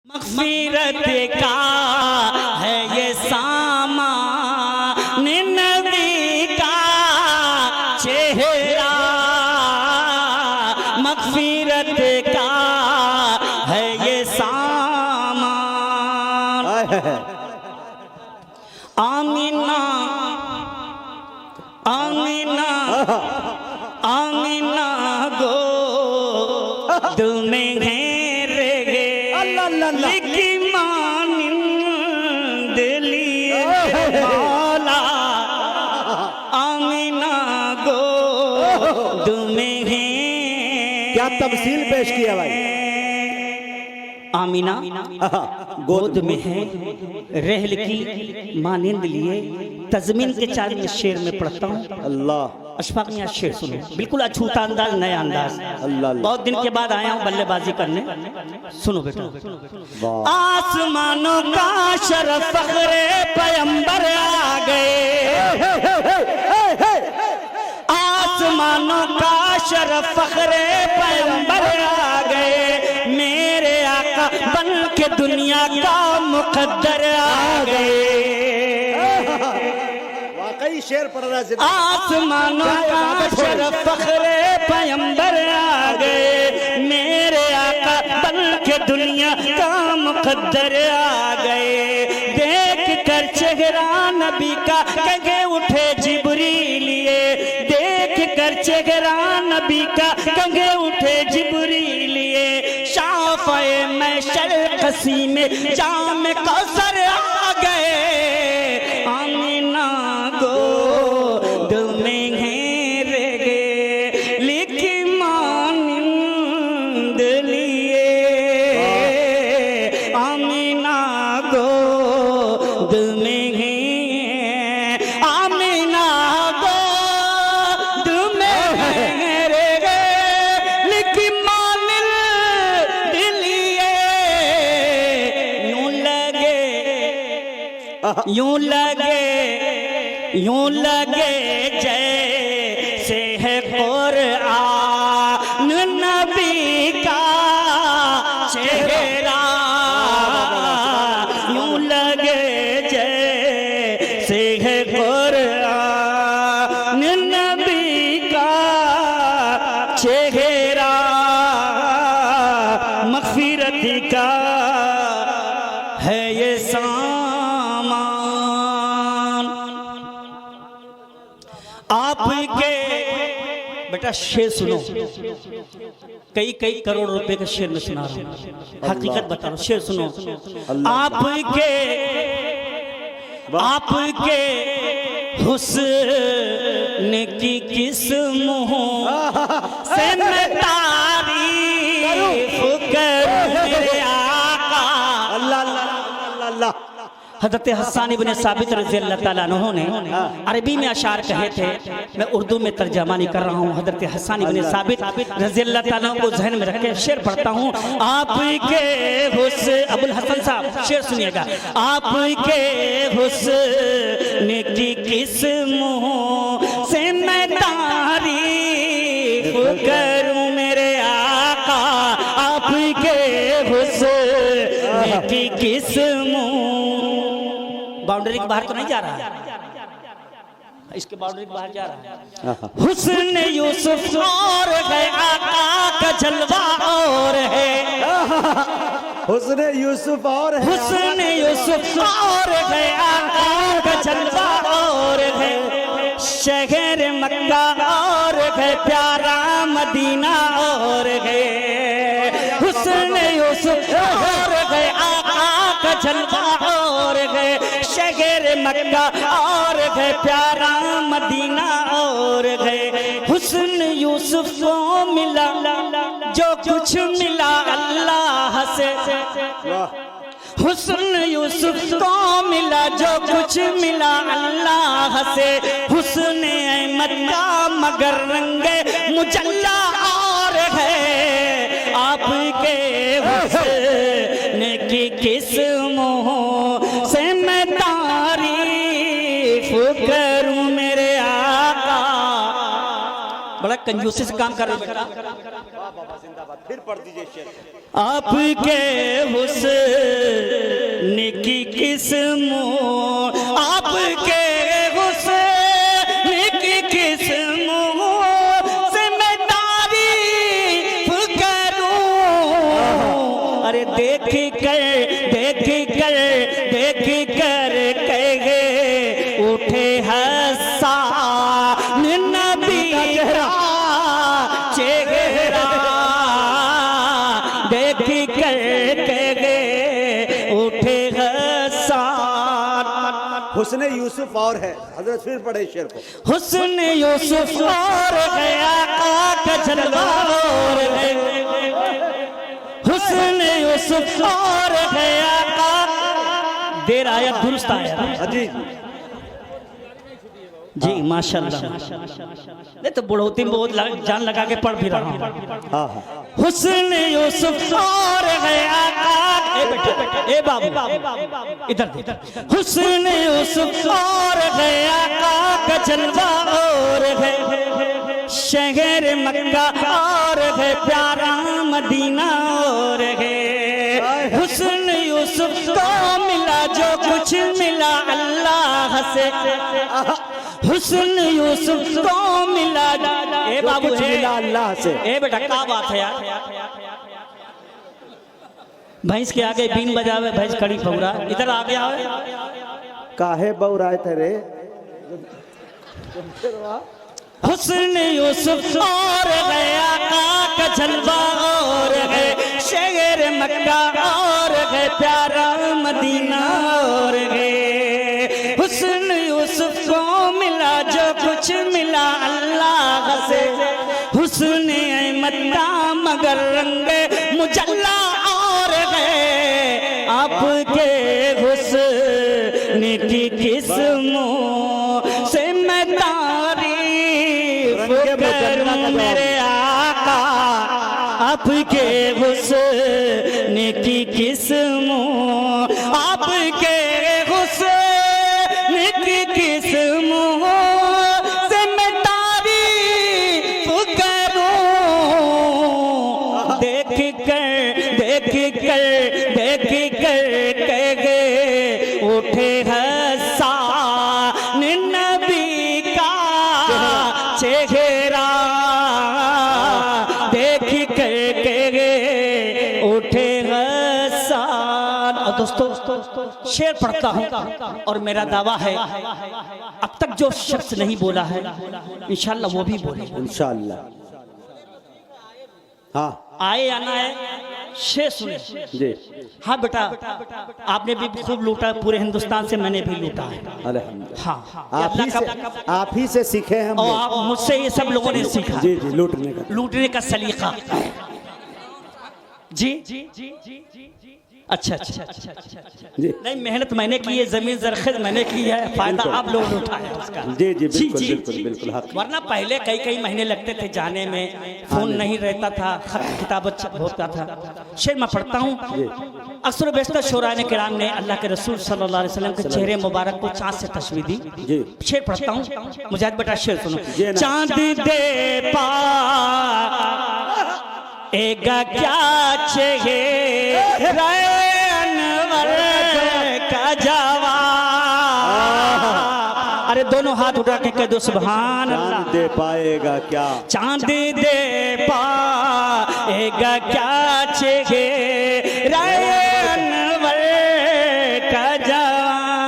मग़फ़िरत का है ये सामान, नबी का चेहरा। मग़फ़िरत का है ये सामान। आमीना आमीना आमीना गो दिल में घेर गे लिखी मानिंद लिए मौला। आमीना गो दिल में घेर। क्या तमसील पेश किया भाई। आमीना गोद में है रहल की मानिंद लिए। तज़मीन के 4 में शेर में पढ़ता हूँ। अल्लाह अशफाक में आज शेर सुनो, बिल्कुल अछूता अंदाज, नया अंदाज। अल्लाह बहुत दिन के बाद आया हूँ बल्लेबाजी करने। सुनो बेटा। आसमानों का शरफ फख्रे पैगंबर आ गए। आसमानों का शरफ फख्रे पैगंबर आ गए। मेरे आका बन के दुनिया का मुक़द्दर आ गए। शेर पढ़ रहा है। आसमानों का शरफ फख्रे पैगंबर आ गए। मेरे आका बन के दुनिया का मुक़द्दर आ गए। देख कर चेहरा नबी का कंगे उठे जिब्रील लिए। देख कर चेहरा नबी का कंगे उठे जिब्रील लिए। शाफ़ए महशर कसी में जाम कौसर आ गए। आमीना गो दिल में घेर गे लिखी मानिंद लिए। आमीना गो दिल में घेर। आमीना गो दिल में घेर गे लिखी मानिंद लिए। यूं लगे जैसे है कुरान नबी का चेहरा। यूं लगे जैसे है कुरान नबी का चेहरा। मग़फ़िरत का है ये आपके। बेटा शेर सुनो, कई करोड़ रुपए के शेर में सुना रहा हूं, हकीकत बता रहा हूं। शेर सुनो। आपके हुस्न की किस मुँह से मैं तारीफ करूं मेरे आका। अल्लाह अल्लाह अल्लाह। हज़रत हसन इब्न साबित रज़ियल्लाहु ताला अन्हु ने अरबी में अशार कहे थे, मैं उर्दू में तर्जमानी कर रहा हूँ। हज़रत हसन इब्न साबित रज़ियल्लाहु ताला को ज़हन में रखे शेर पढ़ता हूँ। आपके हुस्न, अबुल हसन साहब शेर सुनिएगा। आपके हुस्न की किस मुँह से मैं तारीफ करूँ मेरे आका। आपके हुस्न की किस मुँह। बाउंड्री के बाहर तो नहीं जा रहा है, इसके बाउंड्री के बाहर जा रहा है। हुस्न यूसुफ और है आका का जलवा और है। हुस्न यूसुफ और है। हुस्न यूसुफ और है आका का जलवा और है। शहर मक्का और है प्यारा मदीना और है। हुस्न यूसुफ और है आका का जलवा और है। शहर मक्का और है प्यारा मदीना और है। हुस्न यूसुफ को मिला जो कुछ मिला अल्लाह से। हुस्न यूसुफ को मिला जो कुछ मिला अल्लाह से। हुस्न अहमद का मगर रंगे मुजल्ला और है। आपके हुस्न की किस मुँह से मैं तारीफ करूं मेरे आका। बड़ा कंजूसी से काम कर रहे बेटा। फिर पढ़ दीजिए शेर। आपके हुस्न किस्मों आपके हुस्न की किस्मों से मैं तारीफ करूं। अरे देख कर कहे उठे हसन नबी का चेहरा, देख कर कहे उठे हसन। हुस्न यूसुफ और है। हजरत फिर पढ़े शेर को। हुस्न यूसुफ और गया का जलवा और है, हुस्न यूसुफ और गया का। देर आयत दुरुस्त आया जी जी माशाल्लाह। नहीं तो बुढ़ौती में बहुत जान लगा के पढ़ भी रहा हूँ। हाँ हाँ। हुस्न यूसुफ और गया का, ए बेटा ए बाबू इधर देख। हुस्न यूसुफ और गया का जलवा और है, शहर मक्का और है प्यारा मदीना और है। हुस्न यूसुफ को मिला जो कुछ मिला अल्लाह से, हुस्न यूसुफ को मिला। ए बाबू कुछ मिला अल्लाह से। ए बेटा क्या बात है यार, भैंस के आगे बीन बजावे भैंस खड़ी फौरा। इधर आ गया है काहे बौराए थे रे। हुस्न यूसुफ और गया का जलवा और है, शहर मक्का और है प्यारा मदीना और है। हुस्न यूसुफ को मिला जो कुछ मिला अल्लाह से, हुस्न अहमद मगर रंग मुजल्ला और है। आपके हुस्न की किस्मों से मैं तारीफ करूं मेरे आका, आपके हुस्न की किस्मों, आपके हुस्न की किस्मों से मैं तारीफ करूं। देख कर कहे उठे हसन नबी का चेहरा, देख कर कहे उठे हसन। और दोस्तों शेर पढ़ता हूँ और मेरा दावा है अब तक जो शख्स नहीं बोला है इंशाल्लाह वो भी बोले इंशाल्लाह। हाँ आए या ना आए शेर सुने जी। हाँ बेटा आपने भी खूब लूटा, पूरे हिंदुस्तान से मैंने भी लूटा है। अल्हम्दुलिल्लाह। हाँ आप ही से सीखे हम। और आप मुझसे ये सब लोगों ने सीखा जी जी। लूटने का सलीका जी। अच्छा जी। नहीं मेहनत मैंने की है, जमीन जरखेज मैंने की है, फायदा आप लोग उठाए उसका। जी जी बिल्कुल बिल्कुल हक। वरना पहले कई महीने लगते थे जाने में, फोन नहीं रहता था, खत किताबत होता था। शेर मैं पढ़ता हूँ। अक्सर बेशतर शोराने किराम ने अल्लाह के रसूल सल्लल्लाहु अलैहि वसल्लम के चेहरे मुबारक को चाँद से तस्वीर दी। शेर पढ़ता हूँ, मुजाहिद बेटा शेर सुनो। चाँद दे पा एगा क्या चेहरा अनवर का जवाब। अरे दोनों हाथ उठा के कह दो सुभान अल्लाह। चांद दे पाएगा क्या, चांद दे पाएगा क्या चेहरा अनवर का जवाब।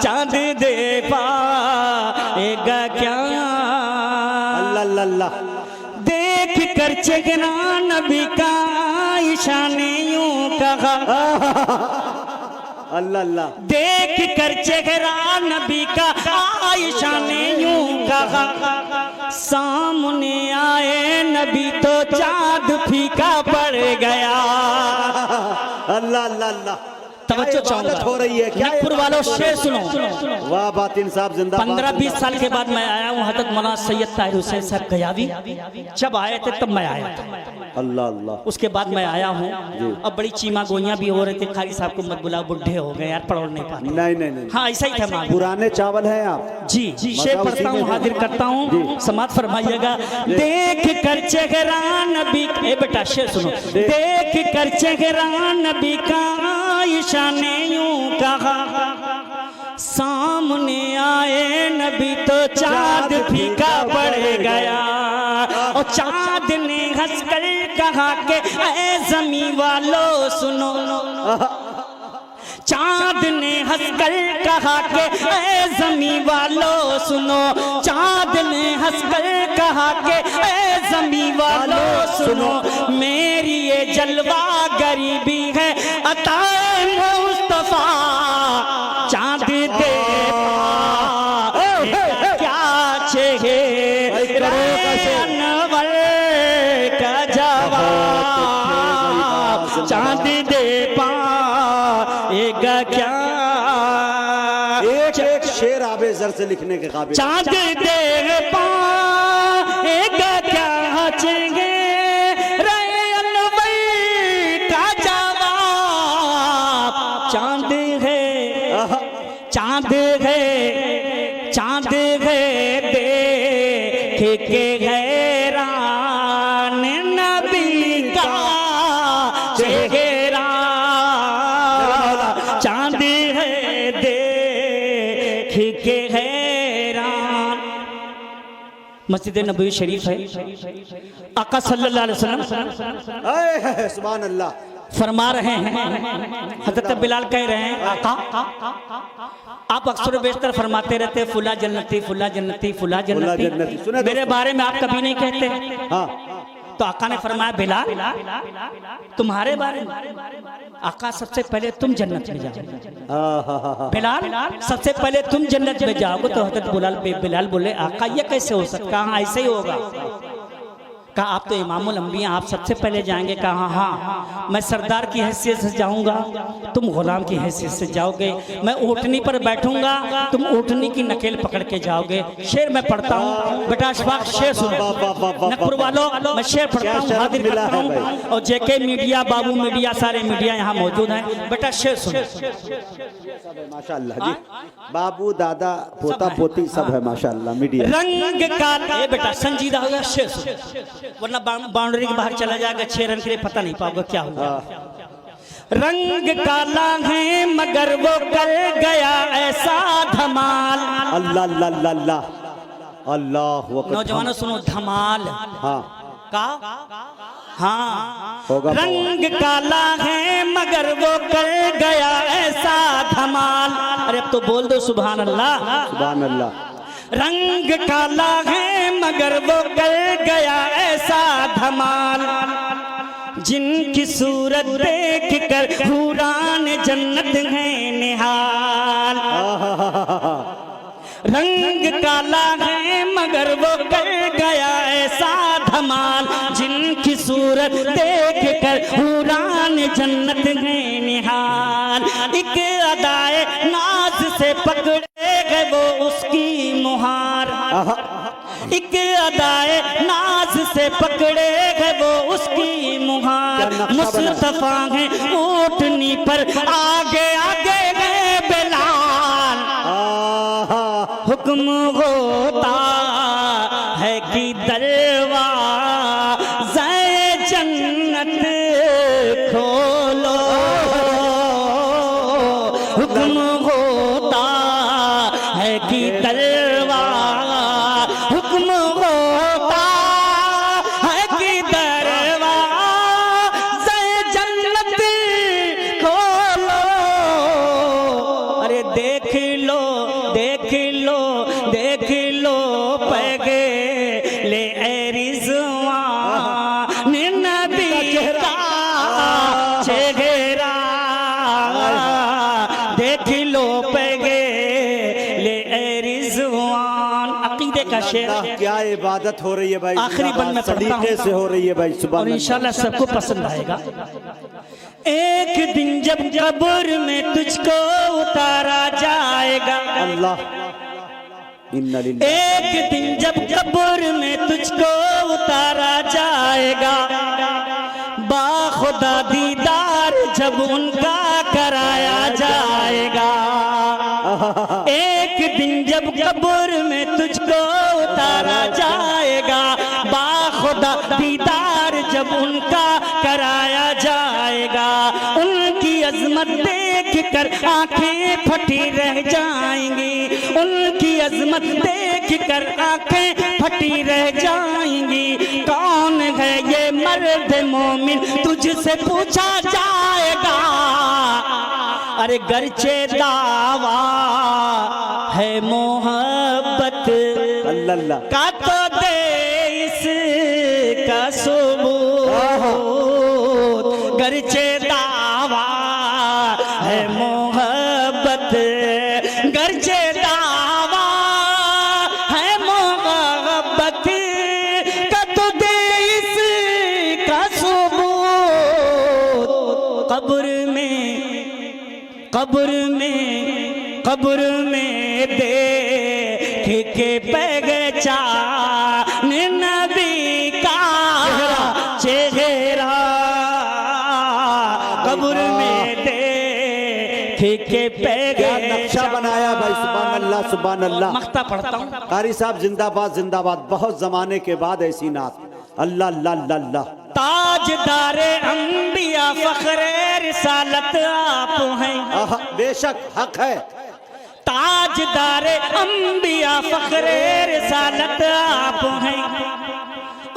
चांद दे पाएगा क्या। अल्लाह अल्लाह। देख कर चेहरा नबी का ईशाने यूं कहा। अल्लाह अल्लाह। देख कर चेहरा नबी का आयशा ने यूं कहा। सामने आए नबी तो चाँद फीका पड़ गया। अल्लाह अल्लाह अल्लाह। तवज्जो चाहूंगा हो रही है क्या नागपुर वालों शेर सुनो। वाह बातिन साहब जिंदाबाद। 15-20 साल के बाद मैं आया हूँ। हज़रत मौलाना सैयद ताहिर हुसैन साहब गयावी जब आए थे तब मैं आया था। अल्लाह अल्लाह। उसके बाद मैं आया हूँ। अब बड़ी चीमा गोइयां भी हो रहे थे। खाली साहब को मत बुलाओ, बुढ़े हो गए यार, पढ़ नहीं पाते। नहीं। हाँ ऐसा ही था माँ। पुराने चावल हैं आप। जी शेर पढ़ता हूँ, हाजिर करता हूँ, समात फरमाइएगा। देख कर चेहरा नबी, ए बेटा शेर सुनो। देख कर चेहरा नबी का आयशा ने यूं कहा, सामने आए नबी तो चाँद फीका पड़ गया। और चाँद ने हंसकर कहा कि ऐ ज़मीं वालों सुनो, चाँद ने हंसकर कहा कि ऐ ज़मीं वालों सुनो, चाँद ने हंसकर कहा कि ऐ ज़मीं वालों सुनो, मेरी ये जलवा गरीबी है अताए मुस्तफा, चाँद दे क्या चेहरा अनवर का जवाब, चाँद दे पाएगा क्या। एक शेर आबे ज़र से लिखने के काबिल। चाँद दे पाएगा क्या चेहरा अनवर का जवाब, चाँद है, चाँद है, चाँद है देख के हैरान नबी का चेहरा, चाँद है देख के हैरान। मस्जिद नबवी शरीफ है, आका सल्लल्लाहु अलैहि वसल्लम सुभान अल्लाह फरमा रहे हैं, हज़रत बिलाल कह रहे हैं, आका आप अक्सर बेशतर फरमाते रहते हैं फुला जन्नती, फुला जन्नती, फुला जन्नती, मेरे बारे में आप कभी नहीं कहते। हाँ। तो आका ने फरमाया बिलाल तुम्हारे बारे में, आका सबसे पहले तुम जन्नत में जाओ, बिलाल सबसे पहले तुम जन्नत में जाओगे। तो हज़रत बिलाल बोले आका ये कैसे हो सकता, हाँ ऐसे ही होगा। कहा आप तो इमामुल अंबिया, आप सबसे पहले जाएंगे। कहा हाँ मैं सरदार की हैसियत से जाऊंगा, तुम गुलाम की हैसियत से जाओगे। मैं ऊँटनी पर बैठूंगा, तुम ऊँटनी की नकेल पकड़ के जाओगे। शेर मैं पढ़ता हूँ बेटा, अशफाक शेर सुनो, नकपुर वालों मैं शेर पढ़ता हूँ, हाजिर करता हूँ। और जेके मीडिया, बाबू मीडिया, सारे मीडिया यहाँ मौजूद हैं। बेटा शेर सुनो। माशाअल्लाह जी, बाबू दादा पोता पोती सब है माशाअल्लाह। मीडिया रंग काला, बेटा संजीदा हो गया, शेर सुनो, वरना बाउंड्री के बाहर चला जाएगा 6 रन के लिए, पता नहीं पाओगे क्या होगा। रंग काला है मगर वो कर गया ऐसा धमाल, अल्लाह अल्लाह अल्लाह अल्लाह। नौजवानों सुनो, धमाल हाँ का हाँ होगा। रंग काला है मगर वो कर गया ऐसा धमाल। अरे अब तो बोल दो सुभान अल्लाह, सुभान अल्लाह। रंग काला है मगर वो कर गया ऐसा धमाल, जिनकी सूरत देख कर हुरान जन्नत है निहाल। रंग काला है मगर वो कर गया ऐसा धमाल, जिनकी सूरत देख कर हुरान जन्नत है निहाल। एक अदाए नाज से पकड़े गए वो उसकी मुहार, एक अदाए नाज से पकड़े गए वो उसकी मुहार। मुस्तफा है ऊँटनी पर आगे आगे गए बिलाल, हुक्म होता है कि दरवाज़े जन्नत खोलो, हुक्म होता है कि हुक्म होता है कि दरवाज़े जन्नत खोलो। अरे देख लो देख लो देख लो पैगे ले रिज़वान नबी का चेहरा, देख लो पैगे ले रिज़वान। अकीदे का शेर, क्या इबादत हो रही है भाई, आखिरी बंद में पढ़ता हूं से हो रही है भाई, सुभान और इंशाल्लाह सबको पसंद आएगा। एक दिन जब कब्र में तुझको उतारा जाएगा, अल्लाह इन्ना लिल्लाह। एक दिन जब कब्र में तुझको उतारा जाएगा, बाखुदा दीदार जब उनका कराया जाएगा। एक दिन जब कब्र में तुझको उतारा जाएगा, बाखुदा दीदार जब उनका कराया जाएगा। उनकी अजमत देख कर आंखें फटी रह जाएंगी, उनकी अजमत देख कर आंखें फटी रह जाएंगी। कौन है ये मर्द मोमिन तुझसे पूछा जाएगा, अरे गरचे दावा है मोहब्बत अल्लाह का तो दे इसका सबूत, गरचे दावा है मोहब्बत, गरचे दावा है मोहब्बत का तो दे इसका सबूत। कब्र में देख के पहचान नबी का चेहरा, कब्र में देख के नक्शा बनाया भाई। सुभान अल्लाह सुभान अल्लाह। मख्ता पढ़ता हूँ। कारी साहब जिंदाबाद जिंदाबाद। बहुत जमाने के बाद ऐसी नात। अल्लाह अल्लाह अल्लाह अल्लाह। ताजदारे अंबिया फखरे रिसालत आप हैं, बेशक हक है। ताजदारे अंबिया फखरे रिसालत आप हैं।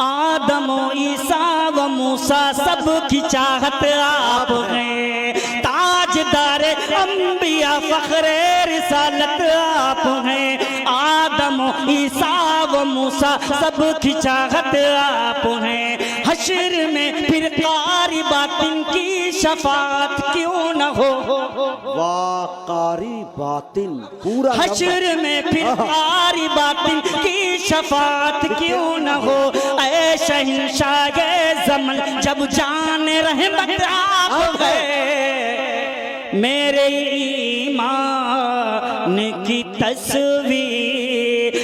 आदम ईसा व मूसा सब की चाहत आप हैं। ताजदारे अंबिया फखरे रिसालत आप हैं। आदम ईसा व मूसा सब की चाहत आप हैं। हश्र में फिर कारी बातिन की शफात क्यों न हो, वाह कारी बातिन पूरा। हश्र में फिर कारी बातिन की शफात क्यों न हो। ऐ शहंशाह ज़मान जब जान रहमत आप है, मेरे ईमान की तस्वीर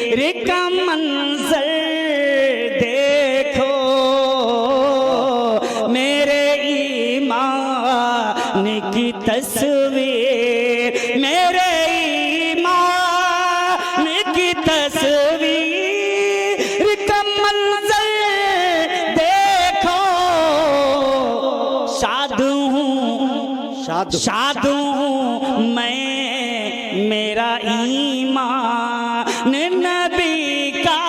का मंजर देखो, मेरे ईमान की तस्वीर, मेरे ईमान की तस्वीर का मंजर देखो। शाद हूँ मैं, मेरा ईमान नबी का